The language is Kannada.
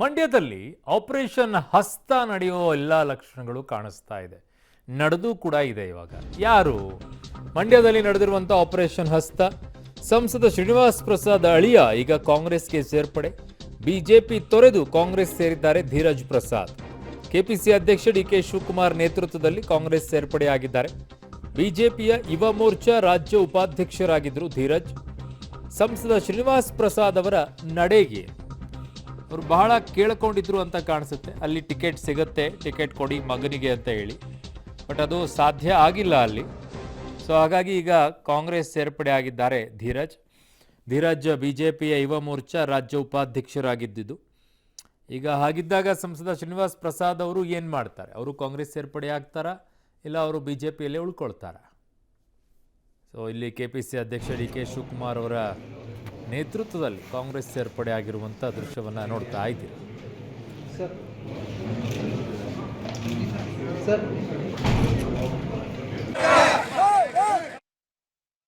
ಮಂಡ್ಯದಲ್ಲಿ ಆಪರೇಷನ್ ಹಸ್ತ ನಡೆಯುವ ಎಲ್ಲ ಲಕ್ಷಣಗಳು ಕಾಣಿಸ್ತಾ ಇದೆ. ನಡೆದು ಕೂಡ ಇದೆ. ಇವಾಗ ಯಾರು ಮಂಡ್ಯದಲ್ಲಿ ನಡೆದಿರುವಂಥ ಆಪರೇಷನ್ ಹಸ್ತ? ಸಂಸದ ಶ್ರೀನಿವಾಸ್ ಪ್ರಸಾದ್ ಅಳಿಯ ಈಗ ಕಾಂಗ್ರೆಸ್ಗೆ ಸೇರ್ಪಡೆ. ಬಿಜೆಪಿ ತೊರೆದು ಕಾಂಗ್ರೆಸ್ ಸೇರಿದ್ದಾರೆ ಧೀರಜ್ ಪ್ರಸಾದ್. ಕೆಪಿಸಿ ಅಧ್ಯಕ್ಷ ಡಿಕೆ ಶಿವಕುಮಾರ್ ನೇತೃತ್ವದಲ್ಲಿ ಕಾಂಗ್ರೆಸ್ ಸೇರ್ಪಡೆಯಾಗಿದ್ದಾರೆ. ಬಿಜೆಪಿಯ ಯುವ ಮೋರ್ಚಾ ರಾಜ್ಯ ಉಪಾಧ್ಯಕ್ಷರಾಗಿದ್ದರು ಧೀರಜ್. ಸಂಸದ ಶ್ರೀನಿವಾಸ್ ಪ್ರಸಾದ್ ಅವರ ನಡೆಗೆ ಅವರು ಬಹಳ ಕೇಳ್ಕೊಂಡಿದ್ರು ಅಂತ ಕಾಣಿಸುತ್ತೆ. ಅಲ್ಲಿ ಟಿಕೆಟ್ ಸಿಗುತ್ತೆ, ಟಿಕೆಟ್ ಕೊಡಿ ಮಗನಿಗೆ ಅಂತ ಹೇಳಿ, ಬಟ್ ಅದು ಸಾಧ್ಯ ಆಗಿಲ್ಲ ಅಲ್ಲಿ. ಸೊ ಹಾಗಾಗಿ ಈಗ ಕಾಂಗ್ರೆಸ್ ಸೇರ್ಪಡೆ ಆಗಿದ್ದಾರೆ ಧೀರಜ್ ಬಿಜೆಪಿಯ ಯುವ ಮೋರ್ಚಾ ರಾಜ್ಯ ಉಪಾಧ್ಯಕ್ಷರಾಗಿದ್ದು. ಈಗ ಹಾಗಿದ್ದಾಗ ಸಂಸದ ಶ್ರೀನಿವಾಸ್ ಪ್ರಸಾದ್ ಅವರು ಏನು ಮಾಡ್ತಾರೆ? ಅವರು ಕಾಂಗ್ರೆಸ್ ಸೇರ್ಪಡೆ ಆಗ್ತಾರಾ ಇಲ್ಲ ಅವರು ಬಿಜೆಪಿಯಲ್ಲೇ ಉಳ್ಕೊಳ್ತಾರಾ? ಸೊ ಇಲ್ಲಿ ಕೆಪಿಸಿ ಅಧ್ಯಕ್ಷ ಡಿ ಕೆ ಶಿವಕುಮಾರ್ ಅವರ ನೇತೃತ್ವದಲ್ಲಿ ಕಾಂಗ್ರೆಸ್ ಸೇರ್ಪಡೆ ಆಗಿರುವಂಥ ದೃಶ್ಯವನ್ನು ನೋಡ್ತಾ ಇದ್ದೀರಿ. ಸರ್